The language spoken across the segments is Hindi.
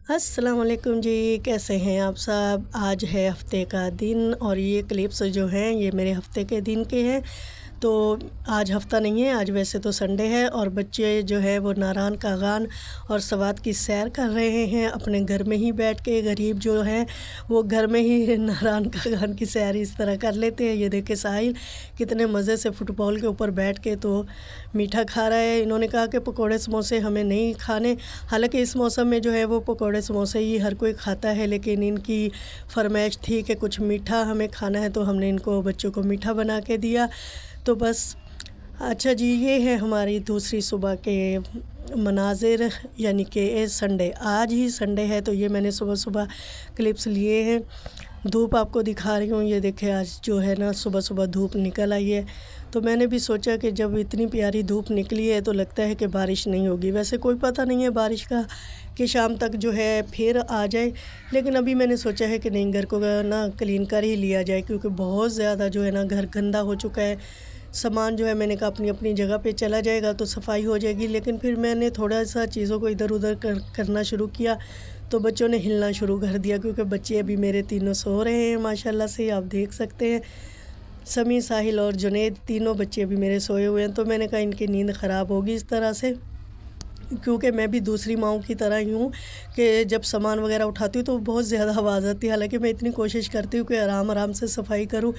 अस्सलाम वालेकुम जी, कैसे हैं आप सब। आज है हफ़्ते का दिन और ये क्लिप्स जो हैं ये मेरे हफ़्ते के दिन के हैं। तो आज हफ़्ता नहीं है, आज वैसे तो संडे है और बच्चे जो है वो नारान कागान और सवात की सैर कर रहे हैं अपने घर में ही बैठ के। गरीब जो हैं वो घर में ही नारान कागान की सैर इस तरह कर लेते हैं। ये देखे साहिल कितने मज़े से फ़ुटबॉल के ऊपर बैठ के तो मीठा खा रहा है। इन्होंने कहा कि पकोड़े समोसे हमें नहीं खाने, हालांकि इस मौसम में जो है वो पकोड़े समोसे ही हर कोई खाता है, लेकिन इनकी फरमाइश थी कि कुछ मीठा हमें खाना है तो हमने इनको बच्चों को मीठा बना के दिया। तो बस अच्छा जी, ये है हमारी दूसरी सुबह के मनाजिर, यानी कि संडे। आज ही संडे है तो ये मैंने सुबह सुबह क्लिप्स लिए हैं। धूप आपको दिखा रही हूँ, ये देखे आज जो है ना सुबह सुबह धूप निकल आई है। तो मैंने भी सोचा कि जब इतनी प्यारी धूप निकली है तो लगता है कि बारिश नहीं होगी। वैसे कोई पता नहीं है बारिश का कि शाम तक जो है फिर आ जाए, लेकिन अभी मैंने सोचा है कि नहीं, घर को ना क्लीन कर ही लिया जाए, क्योंकि बहुत ज़्यादा जो है ना घर गंदा हो चुका है। सामान जो है मैंने कहा अपनी अपनी जगह पे चला जाएगा तो सफाई हो जाएगी, लेकिन फिर मैंने थोड़ा सा चीज़ों को इधर उधर करना शुरू किया तो बच्चों ने हिलना शुरू कर दिया, क्योंकि बच्चे अभी मेरे तीनों सो रहे हैं माशाल्लाह से, आप देख सकते हैं। समी, साहिल और जुनैद तीनों बच्चे अभी मेरे सोए हुए हैं। तो मैंने कहा इनकी नींद ख़राब होगी इस तरह से, क्योंकि मैं भी दूसरी माँओं की तरह ही हूँ कि जब सामान वगैरह उठाती हूँ तो बहुत ज़्यादा आवाज़ आती है। हालांकि मैं इतनी कोशिश करती हूँ कि आराम आराम से सफाई करूँ,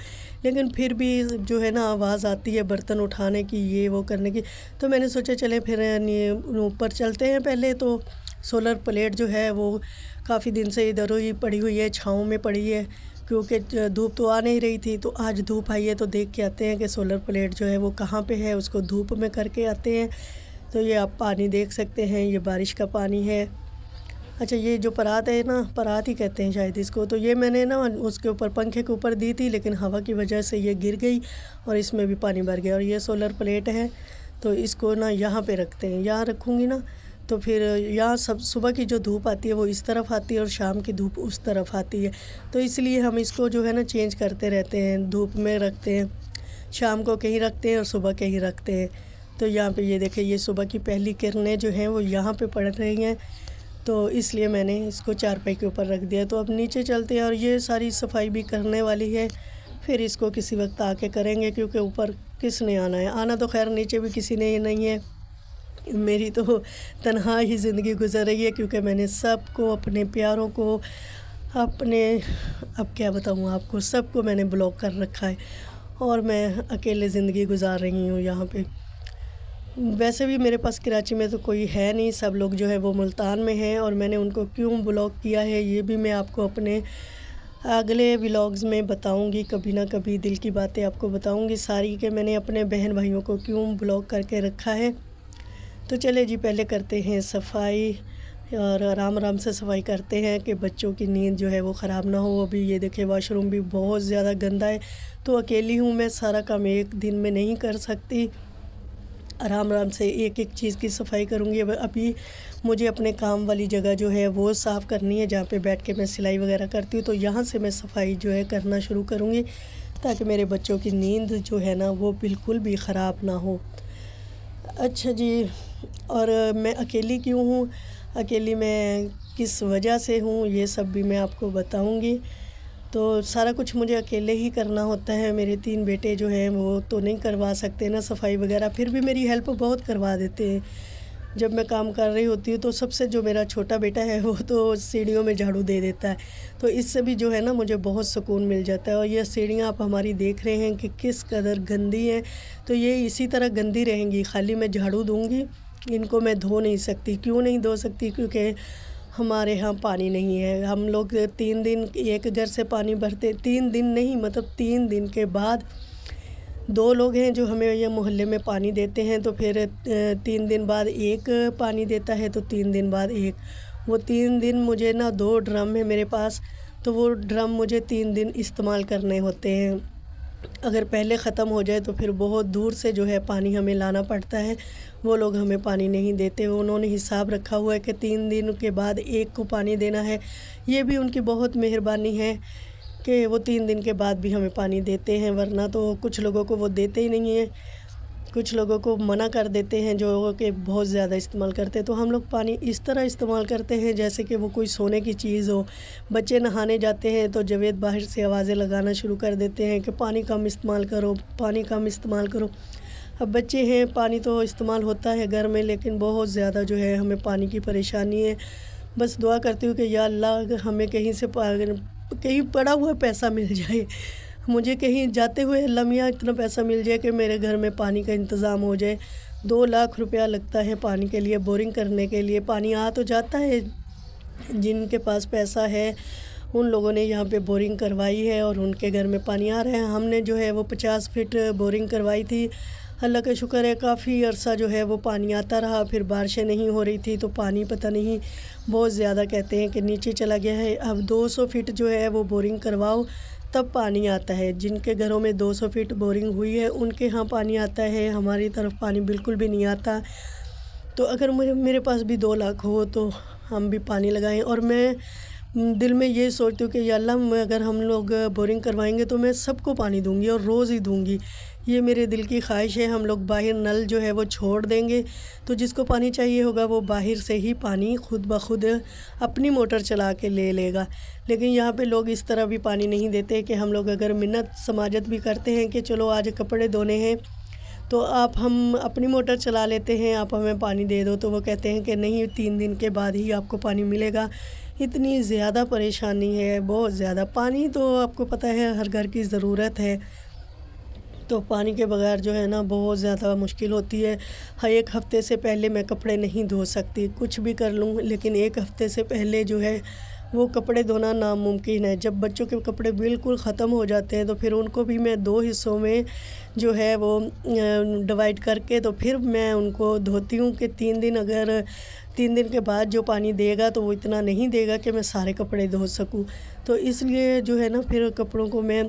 लेकिन फिर भी जो है ना आवाज़ आती है बर्तन उठाने की, ये वो करने की। तो मैंने सोचा चले फिर ऊपर चलते हैं। पहले तो सोलर प्लेट जो है वो काफ़ी दिन से इधर ही पड़ी हुई है, छाँव में पड़ी है, क्योंकि धूप तो आ नहीं रही थी। तो आज धूप आई है तो देख के आते हैं कि सोलर प्लेट जो है वो कहाँ पे है, उसको धूप में करके आते हैं। तो ये आप पानी देख सकते हैं, ये बारिश का पानी है। अच्छा, ये जो परात है ना, परात ही कहते हैं शायद इसको, तो ये मैंने ना उसके ऊपर पंखे के ऊपर दी थी, लेकिन हवा की वजह से ये गिर गई और इसमें भी पानी भर गया। और ये सोलर प्लेट है तो इसको ना यहाँ पे रखते हैं, यहाँ रखूँगी ना तो फिर यहाँ सब सुबह की जो धूप आती है वो इस तरफ आती है और शाम की धूप उस तरफ आती है। तो इसलिए हम इसको जो है ना चेंज करते रहते हैं, धूप में रखते हैं, शाम को कहीं रखते हैं और सुबह कहीं रखते हैं। तो यहाँ पे ये देखें, ये सुबह की पहली किरणें जो हैं वो यहाँ पे पड़ रही हैं, तो इसलिए मैंने इसको चारपाई के ऊपर रख दिया। तो अब नीचे चलते हैं और ये सारी सफाई भी करने वाली है, फिर इसको किसी वक्त आके करेंगे, क्योंकि ऊपर किसने आना है। आना तो खैर नीचे भी किसी ने नहीं है। मेरी तो तन्हा ही ज़िंदगी गुजर रही है, क्योंकि मैंने सबको, अपने प्यारों को, अपने, अब क्या बताऊँ आपको, सबको मैंने ब्लॉक कर रखा है और मैं अकेले ज़िंदगी गुजार रही हूँ यहाँ पे। वैसे भी मेरे पास कराची में तो कोई है नहीं, सब लोग जो है वो मुल्तान में हैं, और मैंने उनको क्यों ब्लॉक किया है ये भी मैं आपको अपने अगले व्लॉग्स में बताऊंगी। कभी ना कभी दिल की बातें आपको बताऊंगी सारी, कि मैंने अपने बहन भाइयों को क्यों ब्लॉक करके रखा है। तो चले जी, पहले करते हैं सफाई और आराम आराम से सफाई करते हैं कि बच्चों की नींद जो है वो ख़राब ना हो। अभी ये देखें वॉशरूम भी बहुत ज़्यादा गंदा है, तो अकेली हूँ मैं, सारा काम एक दिन में नहीं कर सकती, आराम आराम से एक एक चीज़ की सफाई करूँगी। अभी मुझे अपने काम वाली जगह जो है वो साफ़ करनी है, जहाँ पे बैठ के मैं सिलाई वगैरह करती हूँ। तो यहाँ से मैं सफाई जो है करना शुरू करूँगी, ताकि मेरे बच्चों की नींद जो है ना वो बिल्कुल भी ख़राब ना हो। अच्छा जी, और मैं अकेली क्यों हूँ, अकेली मैं किस वजह से हूँ, ये सब भी मैं आपको बताऊँगी। तो सारा कुछ मुझे अकेले ही करना होता है। मेरे 3 बेटे जो हैं वो तो नहीं करवा सकते ना सफाई वगैरह, फिर भी मेरी हेल्प बहुत करवा देते हैं। जब मैं काम कर रही होती हूँ तो सबसे जो मेरा छोटा बेटा है वो तो सीढ़ियों में झाड़ू दे देता है, तो इससे भी जो है ना मुझे बहुत सुकून मिल जाता है। और ये सीढ़ियाँ आप हमारी देख रहे हैं कि किस कदर गंदी हैं, तो ये इसी तरह गंदी रहेंगी, खाली मैं झाड़ू दूँगी, इनको मैं धो नहीं सकती। क्यों नहीं धो सकती, क्योंकि हमारे यहाँ पानी नहीं है। हम लोग 3 दिन एक घर से पानी भरते, 3 दिन नहीं, मतलब 3 दिन के बाद 2 लोग हैं जो हमें ये मोहल्ले में पानी देते हैं, तो फिर 3 दिन बाद एक पानी देता है, तो 3 दिन बाद एक। वो 3 दिन मुझे ना 2 ड्रम है मेरे पास, तो वो ड्रम मुझे 3 दिन इस्तेमाल करने होते हैं। अगर पहले ख़त्म हो जाए तो फिर बहुत दूर से जो है पानी हमें लाना पड़ता है। वो लोग हमें पानी नहीं देते, उन्होंने हिसाब रखा हुआ है कि 3 दिन के बाद एक को पानी देना है। ये भी उनकी बहुत मेहरबानी है कि वो 3 दिन के बाद भी हमें पानी देते हैं, वरना तो कुछ लोगों को वो देते ही नहीं हैं। कुछ लोगों को मना कर देते हैं जो कि बहुत ज़्यादा इस्तेमाल करते हैं। तो हम लोग पानी इस तरह इस्तेमाल करते हैं जैसे कि वो कोई सोने की चीज़ हो। बच्चे नहाने जाते हैं तो जावेद बाहर से आवाज़ें लगाना शुरू कर देते हैं कि पानी कम इस्तेमाल करो, पानी कम इस्तेमाल करो। अब बच्चे हैं, पानी तो इस्तेमाल होता है घर में, लेकिन बहुत ज़्यादा जो है हमें पानी की परेशानी है। बस दुआ करती हूँ कि या अल्लाह अगर हमें कहीं पड़ा हुआ पैसा मिल जाए, मुझे कहीं जाते हुए अल्लाह मियाँ इतना पैसा मिल जाए कि मेरे घर में पानी का इंतज़ाम हो जाए। 2 लाख रुपया लगता है पानी के लिए, बोरिंग करने के लिए। पानी आ तो जाता है, जिनके पास पैसा है उन लोगों ने यहाँ पे बोरिंग करवाई है और उनके घर में पानी आ रहा है। हमने जो है वो 50 फीट बोरिंग करवाई थी। अल्लाह का शुक्र है काफ़ी अरसा जो है वो पानी आता रहा। फिर बारिशें नहीं हो रही थी तो पानी पता नहीं बहुत ज़्यादा कहते हैं कि नीचे चला गया है। अब 200 फीट जो है वो बोरिंग करवाओ तब पानी आता है। जिनके घरों में 200 फीट बोरिंग हुई है उनके यहाँ पानी आता है, हमारी तरफ पानी बिल्कुल भी नहीं आता। तो अगर मेरे पास भी 2 लाख हो तो हम भी पानी लगाएं। और मैं दिल में ये सोचती हूँ कि या अल्लाह अगर हम लोग बोरिंग करवाएंगे तो मैं सबको पानी दूंगी और रोज़ ही दूंगी। ये मेरे दिल की ख्वाहिश है। हम लोग बाहर नल जो है वो छोड़ देंगे तो जिसको पानी चाहिए होगा वो बाहर से ही पानी खुद ब खुद अपनी मोटर चला के ले लेगा। लेकिन यहाँ पे लोग इस तरह भी पानी नहीं देते कि हम लोग अगर मिन्नत समाजत भी करते हैं कि चलो आज कपड़े धोने हैं तो हम अपनी मोटर चला लेते हैं, आप हमें पानी दे दो, तो वो कहते हैं कि नहीं 3 दिन के बाद ही आपको पानी मिलेगा। इतनी ज़्यादा परेशानी है, बहुत ज़्यादा। पानी तो आपको पता है हर घर की ज़रूरत है, तो पानी के बगैर जो है ना बहुत ज़्यादा मुश्किल होती है। हर 1 हफ़्ते से पहले मैं कपड़े नहीं धो सकती, कुछ भी कर लूँ लेकिन 1 हफ़्ते से पहले जो है वो कपड़े धोना नामुमकिन है। जब बच्चों के कपड़े बिल्कुल ख़त्म हो जाते हैं तो फिर उनको भी मैं 2 हिस्सों में जो है वो डिवाइड करके तो फिर मैं उनको धोती हूँ कि 3 दिन, अगर 3 दिन के बाद जो पानी देगा तो वो इतना नहीं देगा कि मैं सारे कपड़े धो सकूँ। तो इसलिए जो है ना फिर कपड़ों को मैं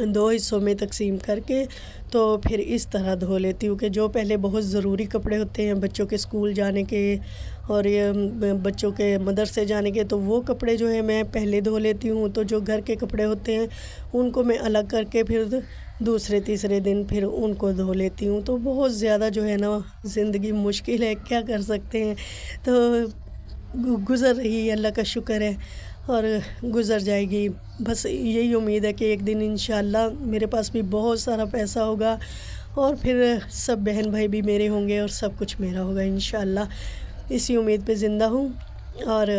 2 हिस्सों में तकसीम करके तो फिर इस तरह धो लेती हूँ कि जो पहले बहुत ज़रूरी कपड़े होते हैं बच्चों के स्कूल जाने के और ये बच्चों के मदरसे जाने के, तो वो कपड़े जो है मैं पहले धो लेती हूँ। तो जो घर के कपड़े होते हैं उनको मैं अलग करके फिर दूसरे तीसरे दिन फिर उनको धो लेती हूँ। तो बहुत ज़्यादा जो है ना ज़िंदगी मुश्किल है, क्या कर सकते हैं। तो गुज़र रही है, अल्लाह का शुक्र है, और गुज़र जाएगी। बस यही उम्मीद है कि एक दिन इंशाअल्लाह मेरे पास भी बहुत सारा पैसा होगा और फिर सब बहन भाई भी मेरे होंगे और सब कुछ मेरा होगा इंशाअल्लाह। इसी उम्मीद पे ज़िंदा हूँ और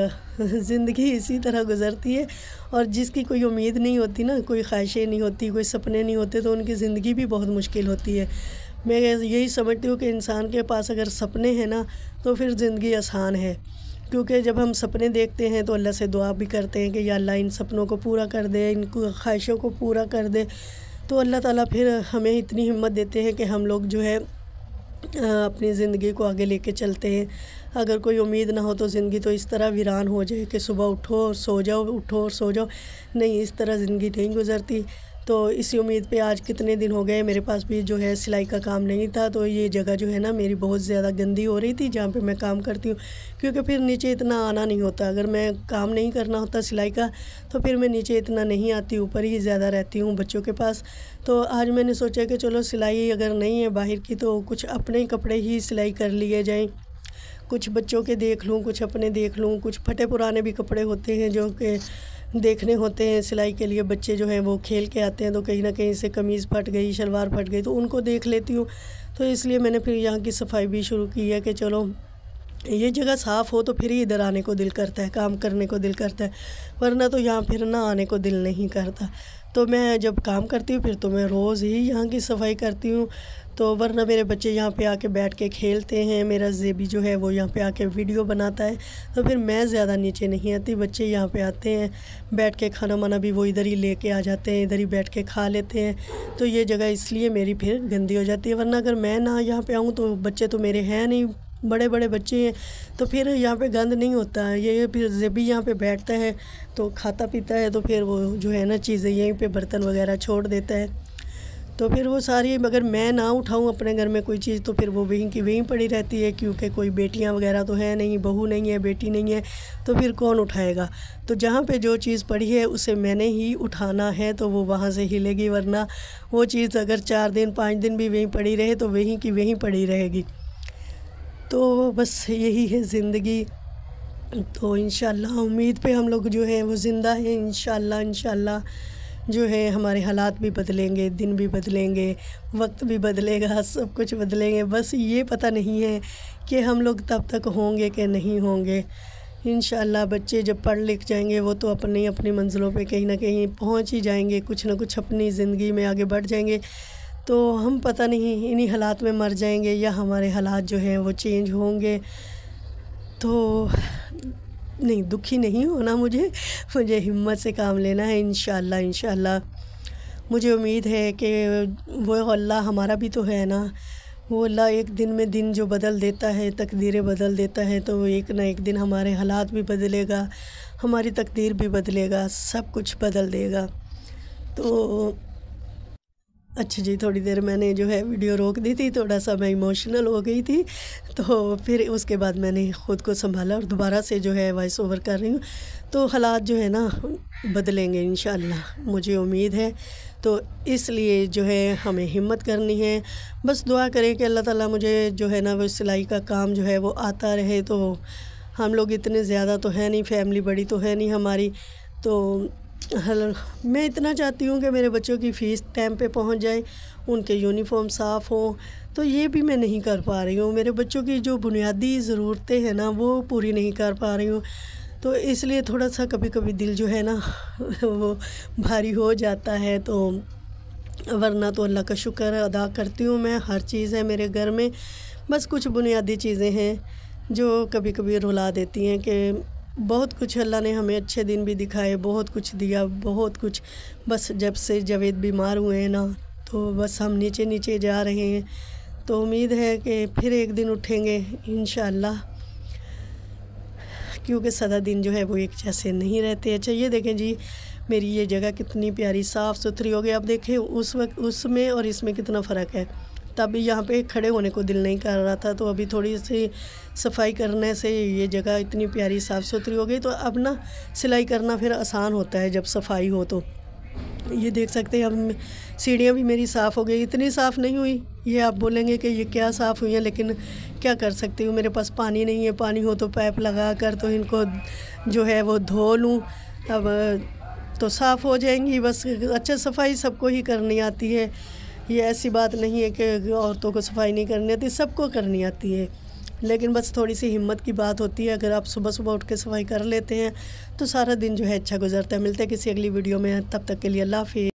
ज़िंदगी इसी तरह गुज़रती है। और जिसकी कोई उम्मीद नहीं होती ना, कोई ख्वाहिशें नहीं होती, कोई सपने नहीं होते, तो उनकी ज़िंदगी भी बहुत मुश्किल होती है। मैं यही समझती हूँ कि इंसान के पास अगर सपने हैं ना तो फिर ज़िंदगी आसान है, क्योंकि जब हम सपने देखते हैं तो अल्लाह से दुआ भी करते हैं कि या अल्लाह इन सपनों को पूरा कर दे, इनको ख्वाहिशों को पूरा कर दे। तो अल्लाह ताला फिर हमें इतनी हिम्मत देते हैं कि हम लोग जो है अपनी ज़िंदगी को आगे लेके चलते हैं। अगर कोई उम्मीद ना हो तो ज़िंदगी तो इस तरह वीरान हो जाए कि सुबह उठो और सो जाओ, उठो और सो जाओ। नहीं, इस तरह ज़िंदगी नहीं गुज़रती। तो इसी उम्मीद पे आज कितने दिन हो गए मेरे पास भी जो है सिलाई का काम नहीं था। तो ये जगह जो है ना मेरी बहुत ज़्यादा गंदी हो रही थी जहाँ पे मैं काम करती हूँ, क्योंकि फिर नीचे इतना आना नहीं होता। अगर मैं काम नहीं करना होता सिलाई का तो फिर मैं नीचे इतना नहीं आती, ऊपर ही ज़्यादा रहती हूँ बच्चों के पास। तो आज मैंने सोचा कि चलो सिलाई अगर नहीं है बाहर की तो कुछ अपने कपड़े ही सिलाई कर लिए जाएँ, कुछ बच्चों के देख लूँ, कुछ अपने देख लूँ। कुछ फटे पुराने भी कपड़े होते हैं जो कि देखने होते हैं सिलाई के लिए। बच्चे जो हैं वो खेल के आते हैं तो कहीं ना कहीं से कमीज़ फट गई, शलवार फट गई, तो उनको देख लेती हूँ। तो इसलिए मैंने फिर यहाँ की सफाई भी शुरू की है कि चलो ये जगह साफ़ हो तो फिर ही इधर आने को दिल करता है, काम करने को दिल करता है, वरना तो यहाँ फिर ना आने को दिल नहीं करता। तो मैं जब काम करती हूँ फिर तो मैं रोज़ ही यहाँ की सफाई करती हूँ। तो वरना मेरे बच्चे यहाँ पे आके बैठ के खेलते हैं, मेरा ज़ेबी जो है वो यहाँ पे आके वीडियो बनाता है, तो फिर मैं ज़्यादा नीचे नहीं आती। बच्चे यहाँ पे आते हैं, बैठ के खाना वाना भी वो इधर ही लेके आ जाते हैं, इधर ही बैठ के खा लेते हैं। तो ये जगह इसलिए मेरी फिर गंदी हो जाती है। वरना अगर मैं ना यहाँ पे आऊँ तो बच्चे तो मेरे हैं नहीं, बड़े बड़े बच्चे हैं, तो फिर यहाँ पे गंद नहीं होता है। ये फिर ज़ेबी यहाँ पे बैठता है तो खाता पीता है, तो फिर वो जो है ना चीज़ें यहीं पे बर्तन वगैरह छोड़ देता है। तो फिर वो सारी, अगर मैं ना उठाऊं अपने घर में कोई चीज़ तो फिर वो वहीं की वहीं पड़ी रहती है, क्योंकि कोई बेटियां वगैरह तो है नहीं, बहू नहीं है, बेटी नहीं है, तो फिर कौन उठाएगा। तो जहाँ पे जो चीज़ पड़ी है उसे मैंने ही उठाना है, तो वो वहाँ से हिलेगी, वरना वो चीज़ अगर 4 दिन 5 दिन भी वहीं पड़ी रहे तो वहीं की वहीं पड़ी रहेगी। तो बस यही है ज़िंदगी। तो इंशाल्लाह उम्मीद पे हम लोग जो है वो ज़िंदा है। इंशाल्लाह जो है हमारे हालात भी बदलेंगे, दिन भी बदलेंगे, वक्त भी बदलेगा, सब कुछ बदलेंगे। बस ये पता नहीं है कि हम लोग तब तक होंगे कि नहीं होंगे। इंशाल्लाह बच्चे जब पढ़ लिख जाएंगे वो तो अपनी अपनी मंज़िलों पे कहीं ना कहीं पहुंच ही जाएंगे, कुछ ना कुछ अपनी ज़िंदगी में आगे बढ़ जाएंगे। तो हम पता नहीं इन्हीं हालात में मर जाएंगे या हमारे हालात जो हैं वो चेंज होंगे। तो नहीं, दुखी नहीं होना मुझे हिम्मत से काम लेना है। इंशाल्लाह मुझे उम्मीद है कि वो अल्लाह हमारा भी तो है ना, वो अल्लाह एक दिन में दिन जो बदल देता है, तकदीरें बदल देता है, तो एक ना एक दिन हमारे हालात भी बदलेगा, हमारी तकदीर भी बदलेगा, सब कुछ बदल देगा। तो अच्छा जी, थोड़ी देर मैंने जो है वीडियो रोक दी थी, थोड़ा सा मैं इमोशनल हो गई थी, तो फिर उसके बाद मैंने ख़ुद को संभाला और दोबारा से जो है वॉइस ओवर कर रही हूँ। तो हालात जो है ना बदलेंगे इंशाल्लाह, मुझे उम्मीद है। तो इसलिए जो है हमें हिम्मत करनी है, बस दुआ करें कि अल्लाह ताला मुझे जो है ना वो सिलाई का काम जो है वो आता रहे। तो हम लोग इतने ज़्यादा तो है नहीं, फैमिली बड़ी तो है नहीं हमारी, तो मैं इतना चाहती हूँ कि मेरे बच्चों की फ़ीस टाइम पे पहुँच जाए, उनके यूनिफॉर्म साफ़ हों, तो ये भी मैं नहीं कर पा रही हूँ। मेरे बच्चों की जो बुनियादी ज़रूरतें हैं ना वो पूरी नहीं कर पा रही हूँ, तो इसलिए थोड़ा सा कभी कभी दिल जो है ना वो भारी हो जाता है। तो वरना तो अल्लाह का शुक्र अदा करती हूँ मैं, हर चीज़ है मेरे घर में। बस कुछ बुनियादी चीज़ें हैं जो कभी कभी रुला देती हैं कि बहुत कुछ अल्लाह ने हमें अच्छे दिन भी दिखाए, बहुत कुछ दिया, बहुत कुछ। बस जब से जावेद बीमार हुए हैं ना, तो बस हम नीचे नीचे जा रहे हैं। तो उम्मीद है कि फिर एक दिन उठेंगे इंशाल्लाह, क्योंकि सदा दिन जो है वो एक जैसे नहीं रहते। अच्छा ये देखें जी, मेरी ये जगह कितनी प्यारी साफ़ सुथरी हो गई। आप देखें उस वक्त उसमें और इसमें कितना फ़र्क है। तब यहाँ पे खड़े होने को दिल नहीं कर रहा था, तो अभी थोड़ी सी सफाई करने से ये जगह इतनी प्यारी साफ़ सुथरी हो गई। तो अब ना सिलाई करना फिर आसान होता है जब सफाई हो। तो ये देख सकते हैं, अब सीढ़ियाँ भी मेरी साफ़ हो गई। इतनी साफ़ नहीं हुई, ये आप बोलेंगे कि ये क्या साफ़ हुई है, लेकिन क्या कर सकती हूँ, मेरे पास पानी नहीं है। पानी हो तो पाइप लगा कर तो इनको जो है वो धो लूँ, अब तो साफ़ हो जाएंगी। बस अच्छा, सफाई सबको ही करनी आती है, ये ऐसी बात नहीं है कि औरतों को सफाई नहीं करनी आती, सबको करनी आती है। लेकिन बस थोड़ी सी हिम्मत की बात होती है। अगर आप सुबह सुबह उठ के सफाई कर लेते हैं तो सारा दिन जो है अच्छा गुजरता है। मिलते हैं किसी अगली वीडियो में, तब तक के लिए अल्लाह हाफ़िज़।